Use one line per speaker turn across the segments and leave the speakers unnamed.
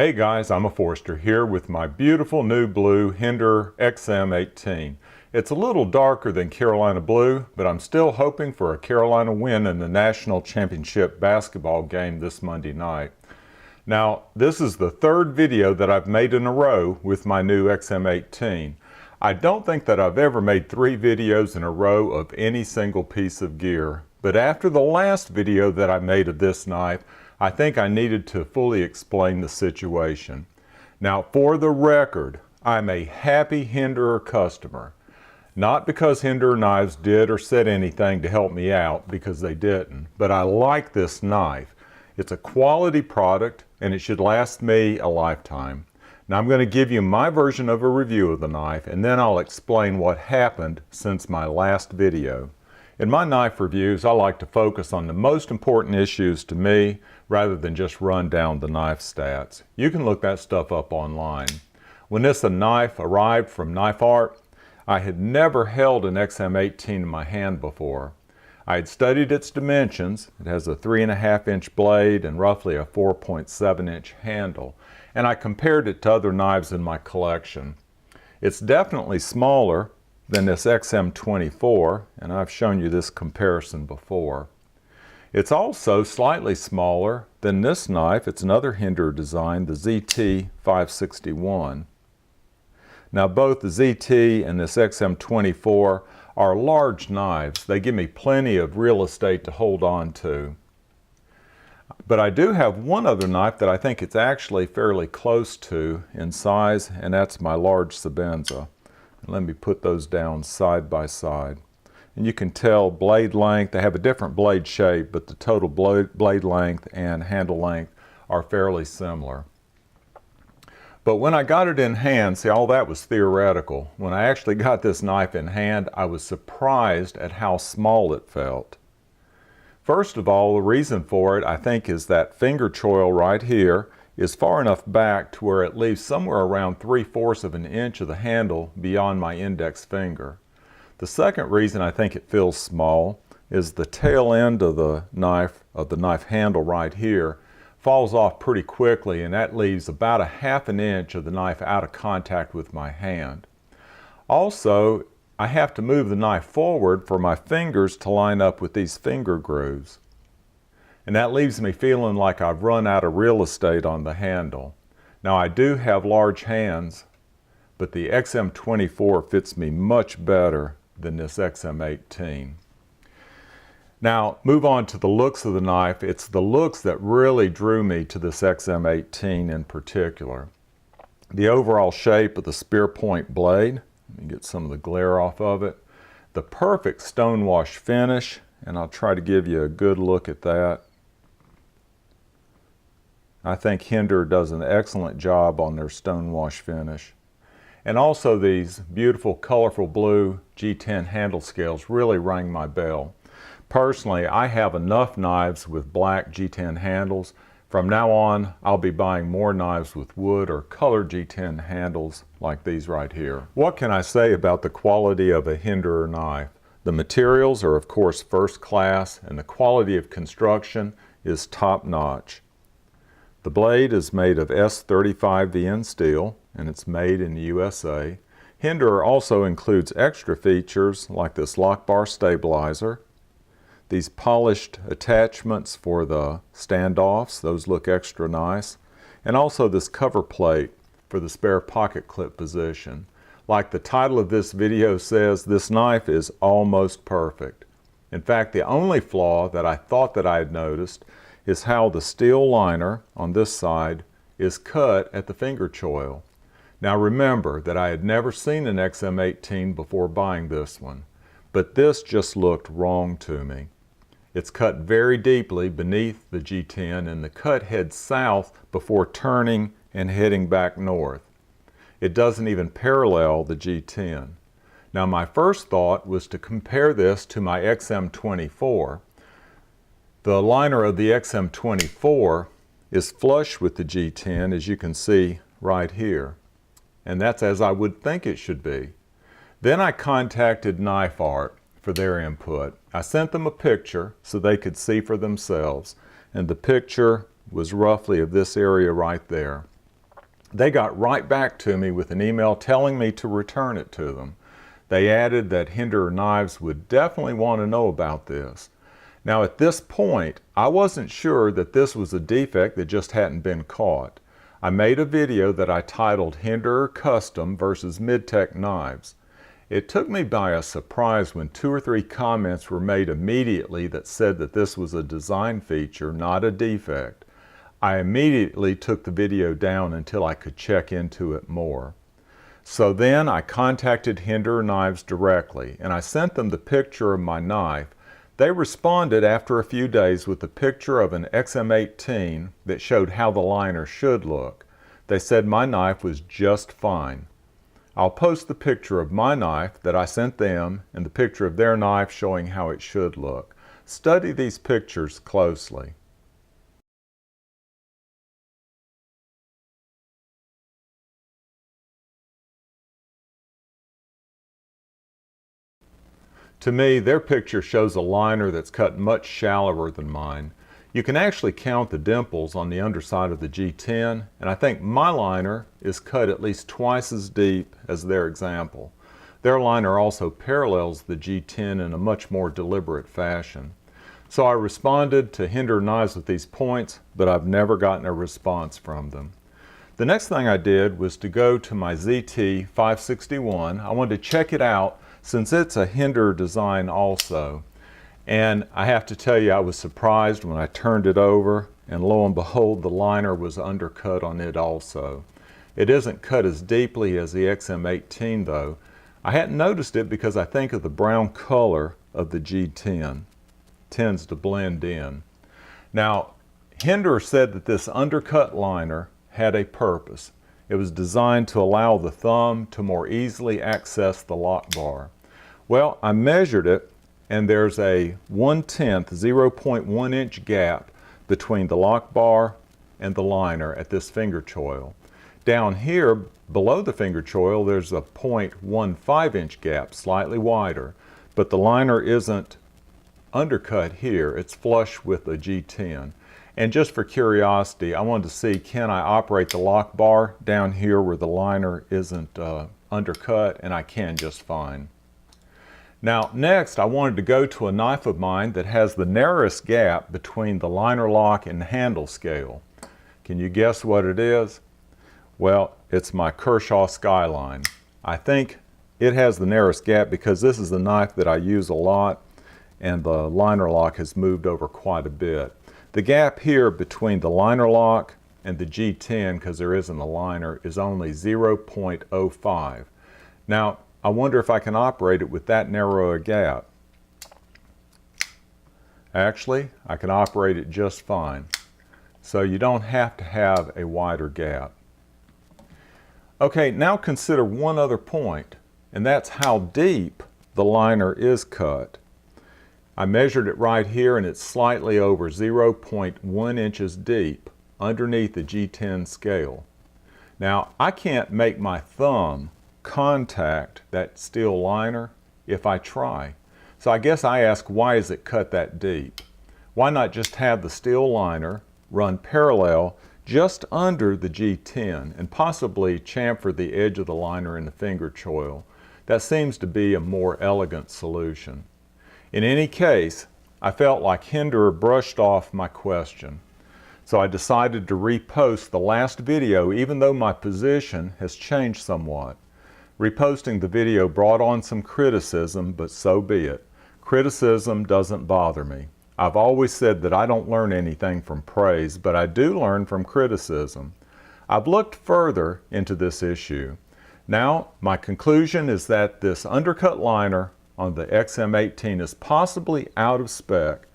Hey guys, I'm a Forester here with my beautiful new blue Hinderer XM-18. It's a little darker than Carolina blue, but I'm still hoping for a Carolina win in the national championship basketball game this Monday night. Now, this is the third video that I've made in a row with my new XM-18. I don't think that I've ever made 3 videos in a row of any single piece of gear, but after the last video that I made of this knife, I think I needed to fully explain the situation. Now, for the record, I'm a happy Hinderer customer. Not because Hinderer knives did or said anything to help me out, because they didn't, but I like this knife. It's a quality product and it should last me a lifetime. Now I'm going to give you my version of a review of the knife, and then I'll explain what happened since my last video. In my knife reviews, I like to focus on the most important issues to me rather than just run down the knife stats. You can look that stuff up online. When this knife arrived from Knife Art, I had never held an XM-18 in my hand before. I had studied its dimensions. It has a 3.5-inch blade and roughly a 4.7-inch handle, and I compared it to other knives in my collection. It's definitely smaller than this XM-24, and I've shown you this comparison before. It's also slightly smaller than this knife. It's another Hinderer design, the ZT-561. Now both the ZT and this XM-24 are large knives. They give me plenty of real estate to hold on to. But I do have one other knife that I think it's actually fairly close to in size, and that's my large Sebenza. Let me put those down side by side. And you can tell blade length, they have a different blade shape, but the total blade length and handle length are fairly similar. But when I got it in hand, see, all that was theoretical. When I actually got this knife in hand, I was surprised at how small it felt. First of all, the reason for it, I think, is that finger choil right here is far enough back to where it leaves somewhere around 3/4 of an inch of the handle beyond my index finger. The second reason I think it feels small is the tail end of the knife handle right here falls off pretty quickly, and that leaves about 1/2 inch of the knife out of contact with my hand. Also, I have to move the knife forward for my fingers to line up with these finger grooves. And that leaves me feeling like I've run out of real estate on the handle. Now I do have large hands, but the XM-24 fits me much better than this XM-18. Now move on to the looks of the knife. It's the looks that really drew me to this XM-18 in particular. The overall shape of the spear point blade, let me get some of the glare off of it. The perfect stonewash finish, and I'll try to give you a good look at that. I think Hinderer does an excellent job on their stonewash finish. And also these beautiful colorful blue G10 handle scales really rang my bell. Personally, I have enough knives with black G10 handles. From now on, I'll be buying more knives with wood or colored G10 handles like these right here. What can I say about the quality of a Hinderer knife? The materials are of course first class, and the quality of construction is top notch. The blade is made of S35VN steel, and it's made in the USA. Hinderer also includes extra features like this lock bar stabilizer, these polished attachments for the standoffs, those look extra nice, and also this cover plate for the spare pocket clip position. Like the title of this video says, this knife is almost perfect. In fact, the only flaw that I thought that I had noticed is how the steel liner on this side is cut at the finger choil. Now remember that I had never seen an XM-18 before buying this one, but this just looked wrong to me. It's cut very deeply beneath the G10, and the cut heads south before turning and heading back north. It doesn't even parallel the G10. Now my first thought was to compare this to my XM-24. The liner of the XM-24 is flush with the G10, as you can see right here. And that's as I would think it should be. Then I contacted Knife Art for their input. I sent them a picture so they could see for themselves, and the picture was roughly of this area right there. They got right back to me with an email telling me to return it to them. They added that Hinderer Knives would definitely want to know about this. Now at this point, I wasn't sure that this was a defect that just hadn't been caught. I made a video that I titled Hinderer Custom versus Midtech Knives. It took me by a surprise when 2 or 3 comments were made immediately that said that this was a design feature, not a defect. I immediately took the video down until I could check into it more. So then I contacted Hinderer Knives directly and I sent them the picture of my knife. They responded after a few days with a picture of an XM-18 that showed how the liner should look. They said my knife was just fine. I'll post the picture of my knife that I sent them and the picture of their knife showing how it should look. Study these pictures closely. To me, their picture shows a liner that's cut much shallower than mine. You can actually count the dimples on the underside of the G10, and I think my liner is cut at least twice as deep as their example. Their liner also parallels the G10 in a much more deliberate fashion. So I responded to Hinderer Knives with these points, but I've never gotten a response from them. The next thing I did was to go to my ZT561. I wanted to check it out since it's a Hinderer design also. And I have to tell you, I was surprised when I turned it over, and lo and behold, the liner was undercut on it also. It isn't cut as deeply as the XM-18 though. I hadn't noticed it because I think of the brown color of the G10. Tends to blend in. Now, Hinderer said that this undercut liner had a purpose. It was designed to allow the thumb to more easily access the lock bar. Well, I measured it, and there's a 1/10, 0.1 inch gap between the lock bar and the liner at this finger choil. Down here, below the finger choil, there's a 0.15 inch gap, slightly wider, but the liner isn't undercut here. It's flush with the G10. And just for curiosity, I wanted to see, can I operate the lock bar down here where the liner isn't undercut, and I can just fine. Now next, I wanted to go to a knife of mine that has the narrowest gap between the liner lock and handle scale. Can you guess what it is? Well, it's my Kershaw Skyline. I think it has the narrowest gap because this is the knife that I use a lot, and the liner lock has moved over quite a bit. The gap here between the liner lock and the G10, because there isn't a liner, is only 0.05. Now, I wonder if I can operate it with that narrow a gap. Actually, I can operate it just fine. So you don't have to have a wider gap. Okay, now consider one other point, and that's how deep the liner is cut. I measured it right here, and it's slightly over 0.1 inches deep underneath the G10 scale. Now, I can't make my thumb contact that steel liner if I try. So I guess I ask, why is it cut that deep? Why not just have the steel liner run parallel just under the G10 and possibly chamfer the edge of the liner in the finger choil? That seems to be a more elegant solution. In any case, I felt like Hinderer brushed off my question. So I decided to repost the last video even though my position has changed somewhat. Reposting the video brought on some criticism, but so be it. Criticism doesn't bother me. I've always said that I don't learn anything from praise, but I do learn from criticism. I've looked further into this issue. Now, my conclusion is that this undercut liner on the XM-18 is possibly out of spec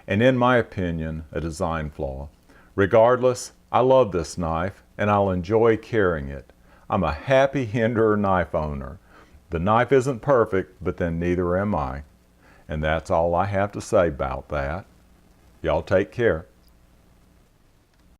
and, in my opinion, a design flaw. Regardless, I love this knife and I'll enjoy carrying it. I'm a happy Hinderer knife owner. The knife isn't perfect, but then neither am I. And that's all I have to say about that. Y'all take care.